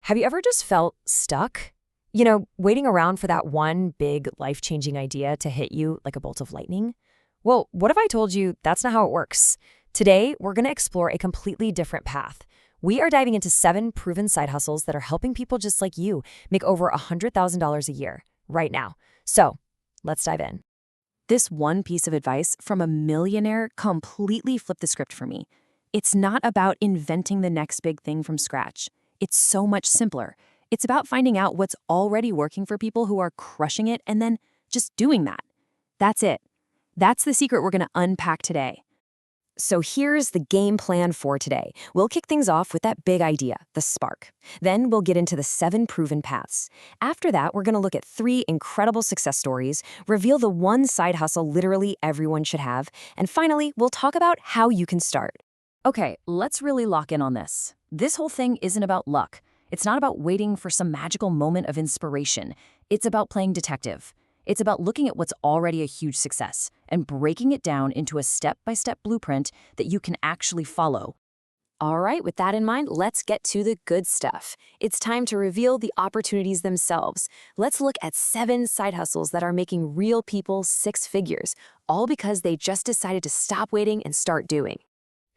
Have you ever just felt stuck? Waiting around for that one big life-changing idea to hit you like a bolt of lightning? Well, what if I told you that's not how it works? Today, we're going to explore a completely different path. We are diving into 7 proven side hustles that are helping people just like you make over $100,000 a year right now. So, let's dive in. This one piece of advice from a millionaire completely flipped the script for me. It's not about inventing the next big thing from scratch. It's so much simpler. It's about finding out what's already working for people who are crushing it and then just doing that. That's it. That's the secret we're going to unpack today. So here's the game plan for today. We'll kick things off with that big idea, the spark. Then we'll get into the 7 proven paths. After that, we're going to look at 3 incredible success stories, reveal the one side hustle literally everyone should have, and finally, we'll talk about how you can start. Okay, let's really lock in on this. This whole thing isn't about luck. It's not about waiting for some magical moment of inspiration. It's about playing detective. It's about looking at what's already a huge success and breaking it down into a step-by-step blueprint that you can actually follow. All right, with that in mind, let's get to the good stuff. It's time to reveal the opportunities themselves. Let's look at 7 side hustles that are making real people 6 figures, all because they just decided to stop waiting and start doing.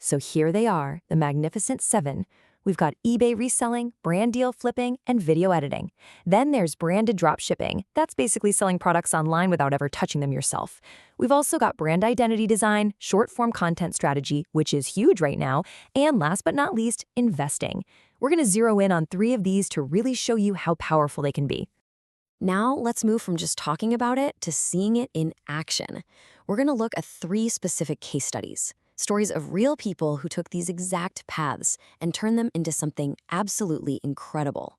So here they are, the magnificent 7. We've got eBay reselling, brand deal flipping, and video editing. Then there's branded drop shipping. That's basically selling products online without ever touching them yourself. We've also got brand identity design, short-form content strategy, which is huge right now, and last but not least, investing. We're going to zero in on 3 of these to really show you how powerful they can be. Now let's move from just talking about it to seeing it in action. We're going to look at 3 specific case studies. Stories of real people who took these exact paths and turned them into something absolutely incredible.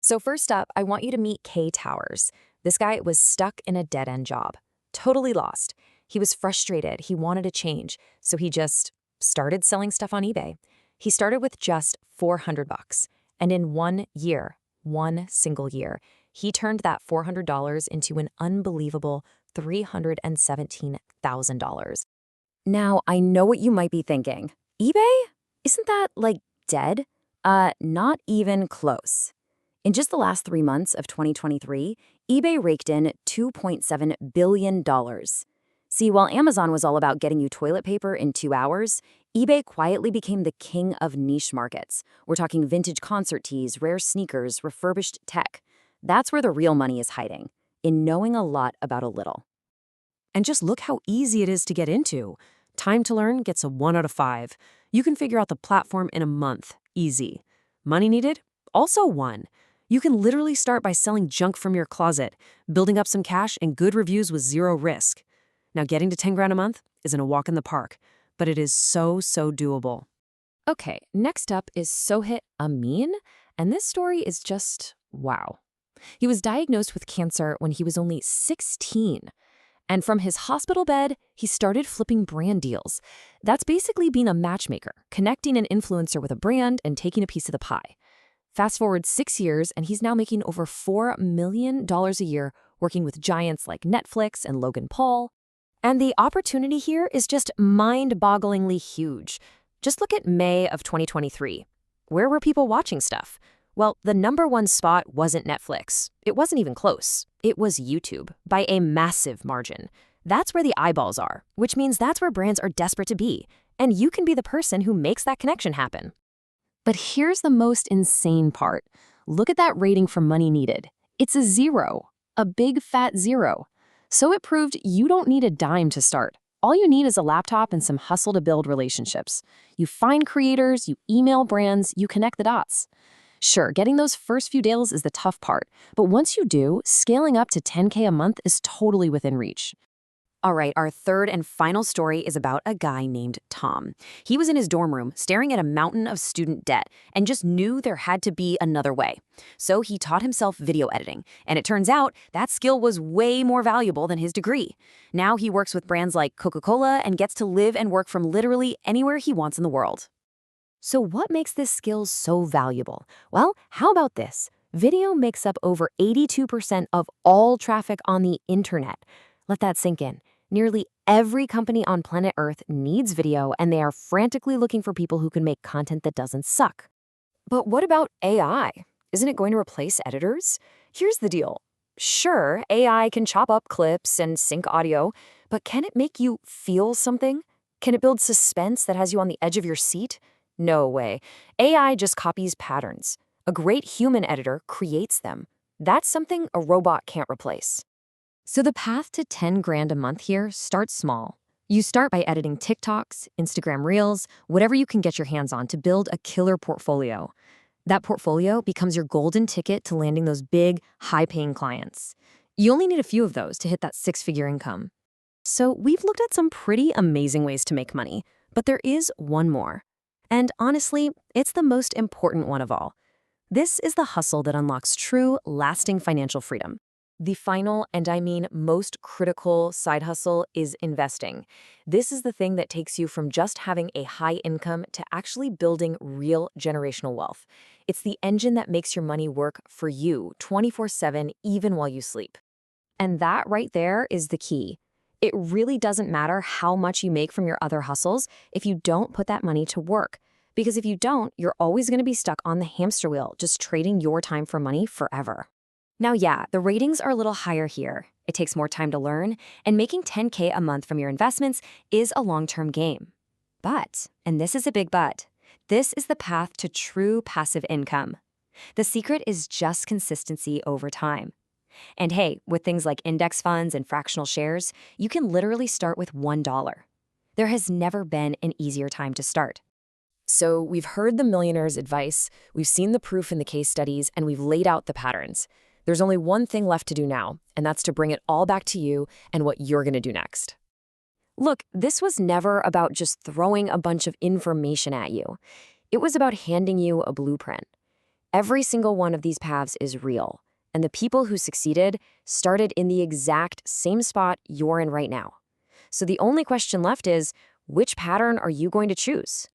So first up, I want you to meet Kay Towers. This guy was stuck in a dead-end job, totally lost. He was frustrated, he wanted a change, so he just started selling stuff on eBay. He started with just $400, and in 1 year, one single year, he turned that $400 into an unbelievable $317,000. Now, I know what you might be thinking. eBay? Isn't that, dead? Not even close. In just the last 3 months of 2023, eBay raked in $2.7 billion. See, while Amazon was all about getting you toilet paper in 2 hours, eBay quietly became the king of niche markets. We're talking vintage concert tees, rare sneakers, refurbished tech. That's where the real money is hiding, in knowing a lot about a little. And just look how easy it is to get into. Time to learn gets a 1 out of 5. You can figure out the platform in a month. Easy. Money needed? Also 1. You can literally start by selling junk from your closet, building up some cash and good reviews with 0 risk. Now, getting to 10 grand a month isn't a walk in the park, but it is so doable. Okay, next up is Sohit Amin, and this story is just wow. He was diagnosed with cancer when he was only 16. And from his hospital bed, he started flipping brand deals. That's basically being a matchmaker, connecting an influencer with a brand and taking a piece of the pie. Fast forward 6 years, and he's now making over $4 million a year working with giants like Netflix and Logan Paul. And the opportunity here is just mind-bogglingly huge. Just look at May of 2023. Where were people watching stuff? Well, the #1 spot wasn't Netflix. It wasn't even close. It was YouTube, by a massive margin. That's where the eyeballs are, which means that's where brands are desperate to be. And you can be the person who makes that connection happen. But here's the most insane part. Look at that rating for money needed. It's a 0, a big fat 0. So it proved you don't need a dime to start. All you need is a laptop and some hustle to build relationships. You find creators, you email brands, you connect the dots. Sure, getting those first few deals is the tough part, but once you do, scaling up to 10K a month is totally within reach. All right, our third and final story is about a guy named Tom. He was in his dorm room staring at a mountain of student debt and just knew there had to be another way. So he taught himself video editing, and it turns out that skill was way more valuable than his degree. Now he works with brands like Coca-Cola and gets to live and work from literally anywhere he wants in the world. So what makes this skill so valuable? Well, how about this? Video makes up over 82% of all traffic on the internet. Let that sink in. Nearly every company on planet Earth needs video, and they are frantically looking for people who can make content that doesn't suck. But what about AI? isn't it going to replace editors? Here's the deal. Sure, AI can chop up clips and sync audio, but can it make you feel something? Can it build suspense that has you on the edge of your seat? No way. AI just copies patterns. A great human editor creates them. That's something a robot can't replace. So the path to 10 grand a month here starts small. You start by editing TikToks, Instagram Reels, whatever you can get your hands on to build a killer portfolio. That portfolio becomes your golden ticket to landing those big, high-paying clients. You only need a few of those to hit that six-figure income. So we've looked at some pretty amazing ways to make money, but there is one more. And honestly, it's the most important one of all. This is the hustle that unlocks true, lasting financial freedom. The final, and I mean most critical side hustle is investing. This is the thing that takes you from just having a high income to actually building real generational wealth. It's the engine that makes your money work for you 24/7, even while you sleep. And that right there is the key. It really doesn't matter how much you make from your other hustles if you don't put that money to work. Because if you don't, you're always going to be stuck on the hamster wheel, just trading your time for money forever. Now, yeah, the ratings are a little higher here. It takes more time to learn, and making 10K a month from your investments is a long-term game. But, and this is a big but, this is the path to true passive income. The secret is just consistency over time. And hey, with things like index funds and fractional shares, you can literally start with $1. There has never been an easier time to start. So we've heard the millionaire's advice, we've seen the proof in the case studies, and we've laid out the patterns. There's only one thing left to do now, and that's to bring it all back to you and what you're going to do next. Look, this was never about just throwing a bunch of information at you. It was about handing you a blueprint. Every single one of these paths is real, and the people who succeeded started in the exact same spot you're in right now. So the only question left is, which pattern are you going to choose?